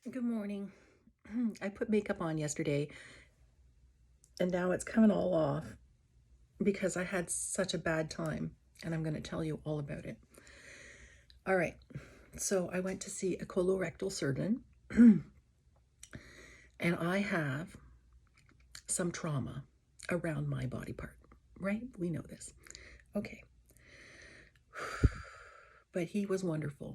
Good morning. I put makeup on yesterday and now it's coming all off because I had such a bad time, and I'm going to tell you all about it. All right. So I went to see a colorectal surgeon and I have some trauma around my body part, right? We know this. Okay. But he was wonderful.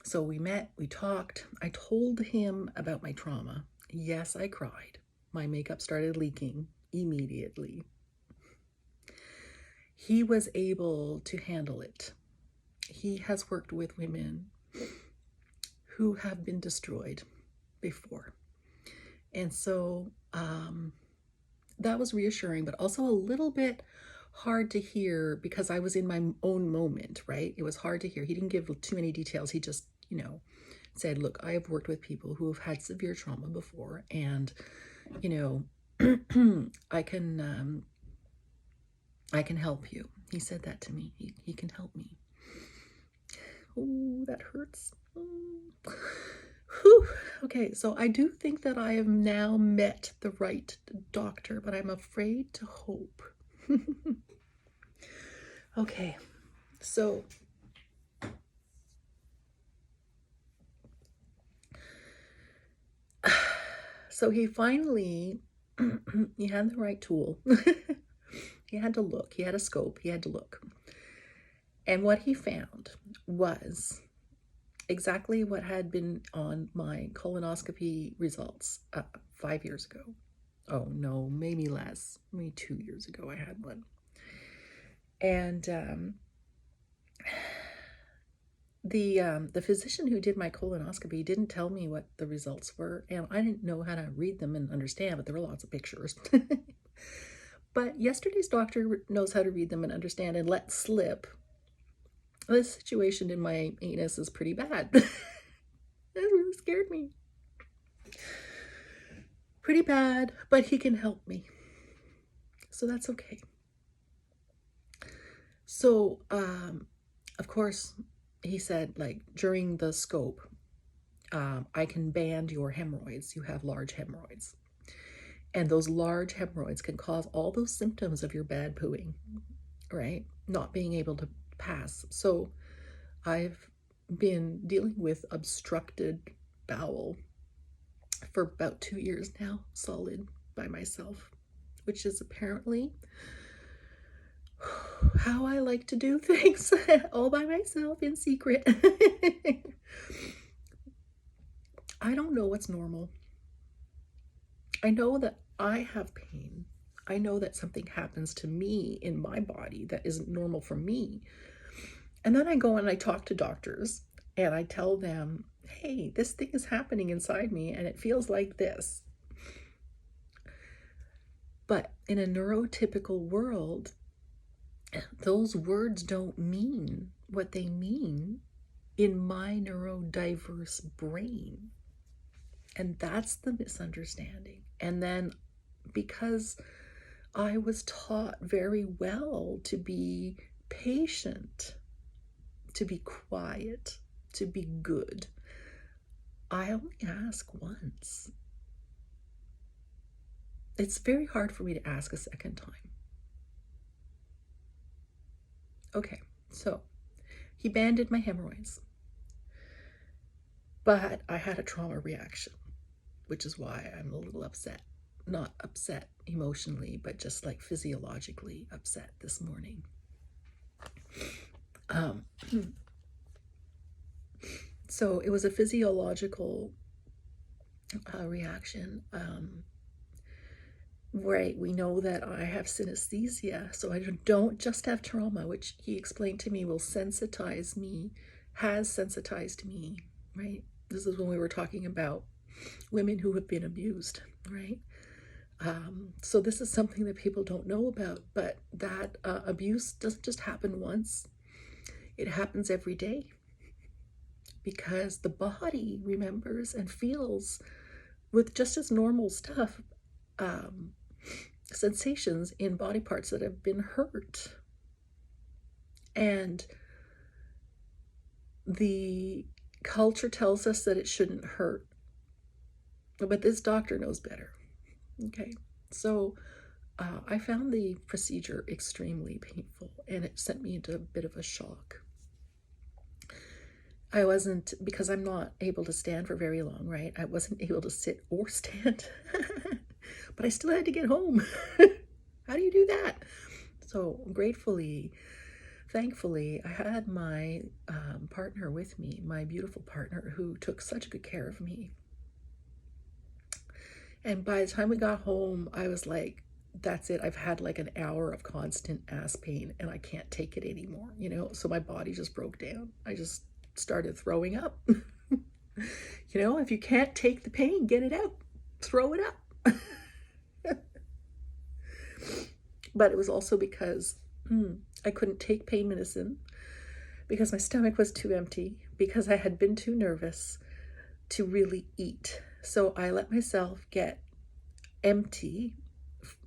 So we met, we talked. I told him about my trauma. Yes, I cried. My makeup started leaking immediately. He was able to handle it. He has worked with women who have been destroyed before. And so that was reassuring, but also a little bit hard to hear because I was in my own moment, right? It was hard to hear. He didn't give too many details. He just, said, look, I have worked with people who have had severe trauma before, and, I can help you. He said that to me. He can help me. Oh, that hurts. Whew. Okay, so I do think that I have now met the right doctor, but I'm afraid to hope. Okay, so he finally he had the right tool. He had to look. He had a scope. He had to look. And what he found was exactly what had been on my colonoscopy results 5 years ago. Oh no, maybe less. Maybe 2 years ago I had one. And the physician who did my colonoscopy didn't tell me what the results were, and I didn't know how to read them and understand, but there were lots of pictures. But yesterday's doctor knows how to read them and understand and let slip. This situation in my anus is pretty bad. That really scared me. Pretty bad, but he can help me. So that's okay. So, of course, he said, like, during the scope, I can band your hemorrhoids. You have large hemorrhoids. And those large hemorrhoids can cause all those symptoms of your bad pooing, right? Not being able to pass. So I've been dealing with obstructed bowel for about 2 years now, solid, by myself, which is apparently how I like to do things, all by myself in secret. I don't know what's normal. I know that I have pain. I know that something happens to me in my body that isn't normal for me. And then I go and I talk to doctors and I tell them, hey, this thing is happening inside me and it feels like this. But in a neurotypical world, those words don't mean what they mean in my neurodiverse brain. And that's the misunderstanding. And then because I was taught very well to be patient, to be quiet, to be good, I only ask once. It's very hard for me to ask a second time. Okay, so he banded my hemorrhoids, but I had a trauma reaction, which is why I'm a little upset. Not upset emotionally, but just like physiologically upset this morning. So it was a physiological reaction. Right, we know that I have synesthesia, so I don't just have trauma, which he explained to me will sensitize me, has sensitized me, right? This is when we were talking about women who have been abused, right? So this is something that people don't know about, but that abuse doesn't just happen once. It happens every day because the body remembers and feels with just as normal stuff, sensations in body parts that have been hurt. And the Culture tells us that it shouldn't hurt, but this doctor knows better. Okay, so I found the procedure extremely painful, and it sent me into a bit of a shock. I wasn't, because I'm not able to stand for very long, right? I wasn't able to sit or stand, but I still had to get home. How do you do that? So gratefully, thankfully, I had my partner with me, my beautiful partner, who took such good care of me. And by the time we got home, I was like, that's it. I've had like an hour of constant ass pain and I can't take it anymore, you know? So my body just broke down. I just started throwing up. You know, if you can't take the pain, get it out, throw it up. But it was also because I couldn't take pain medicine, because my stomach was too empty, because I had been too nervous to really eat. So I let myself get empty,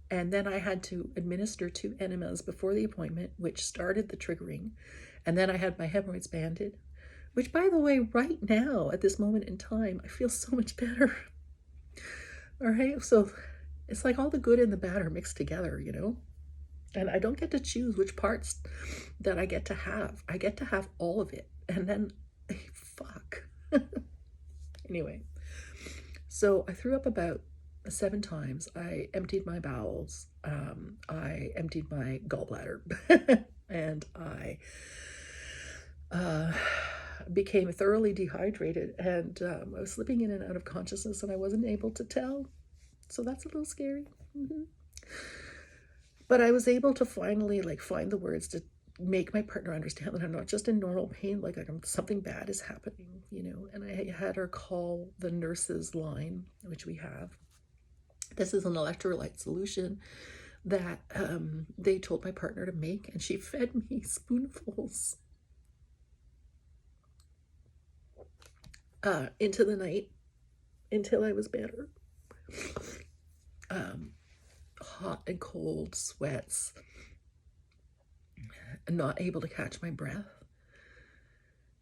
and then I had to administer 2 enemas before the appointment, which started the triggering. And then I had my hemorrhoids banded, which, by the way, right now, at this moment in time, I feel so much better. All right, so it's like all the good and the bad are mixed together, you know? And I don't get to choose which parts that I get to have. I get to have all of it. And then, fuck. Anyway, so I threw up about 7 times. I emptied my bowels. I emptied my gallbladder. And I became thoroughly dehydrated. And I was slipping in and out of consciousness, and I wasn't able to tell. So that's a little scary. But I was able to finally find the words to make my partner understand that I'm not just in normal pain, like something bad is happening, you know. And I had her call the nurse's line, which we have. This is an electrolyte solution that they told my partner to make, and she fed me spoonfuls into the night until I was better. Hot and cold sweats, not able to catch my breath,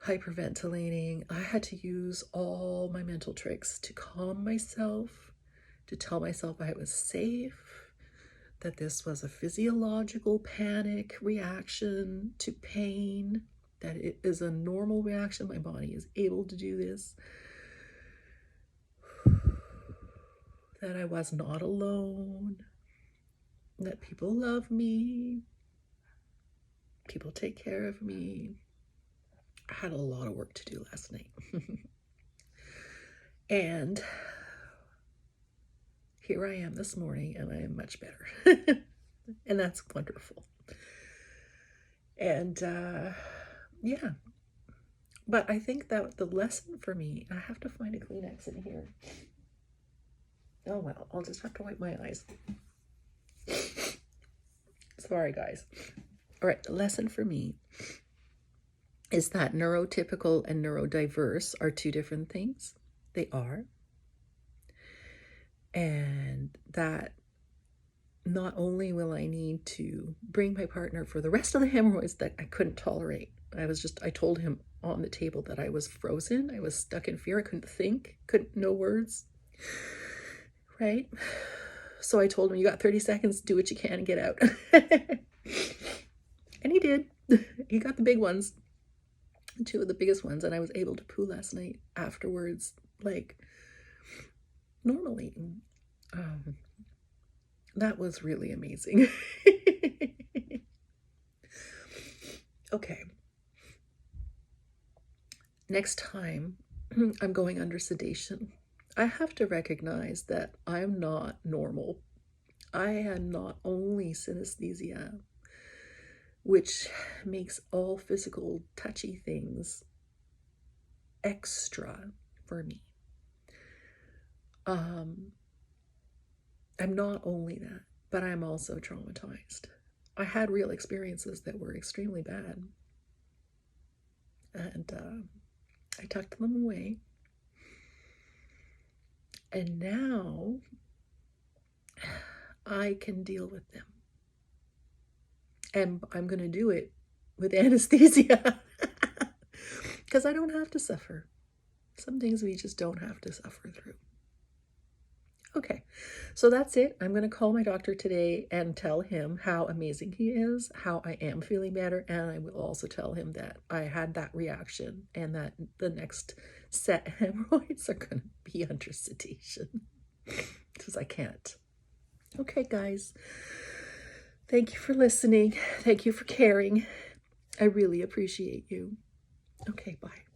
hyperventilating. I had to use all my mental tricks to calm myself, to tell myself I was safe, that this was a physiological panic reaction to pain, that it is a normal reaction. My body is able to do this, that I was not alone, that people love me, people take care of me. I had a lot of work to do last night. And here I am this morning, and I am much better. And that's wonderful. And yeah. But I think that the lesson for me, I have to find a Kleenex in here. Oh well, I'll just have to wipe my eyes. Sorry, guys. All right, the lesson for me is that neurotypical and neurodiverse are 2 different things. They are. And that not only will I need to bring my partner for the rest of the hemorrhoids that I couldn't tolerate. I told him on the table that I was frozen. I was stuck in fear. I couldn't think, no words. Right? So I told him, you got 30 seconds, do what you can and get out. And he did. He got the big ones, 2 of the biggest ones, and I was able to poo last night afterwards, like normally. That was really amazing. Okay. Next time I'm going under sedation, I have to recognize that I'm not normal. I am not only synesthesia, which makes all physical touchy things extra for me. I'm not only that, but I'm also traumatized. I had real experiences that were extremely bad, and I tucked them away. And now I can deal with them. And I'm going to do it with anesthesia because I don't have to suffer. Some things we just don't have to suffer through. Okay, so that's it. I'm going to call my doctor today and tell him how amazing he is, how I am feeling better, and I will also tell him that I had that reaction and that the next set hemorrhoids are going to be under sedation because I can't. Okay, guys, thank you for listening. Thank you for caring. I really appreciate you. Okay, bye.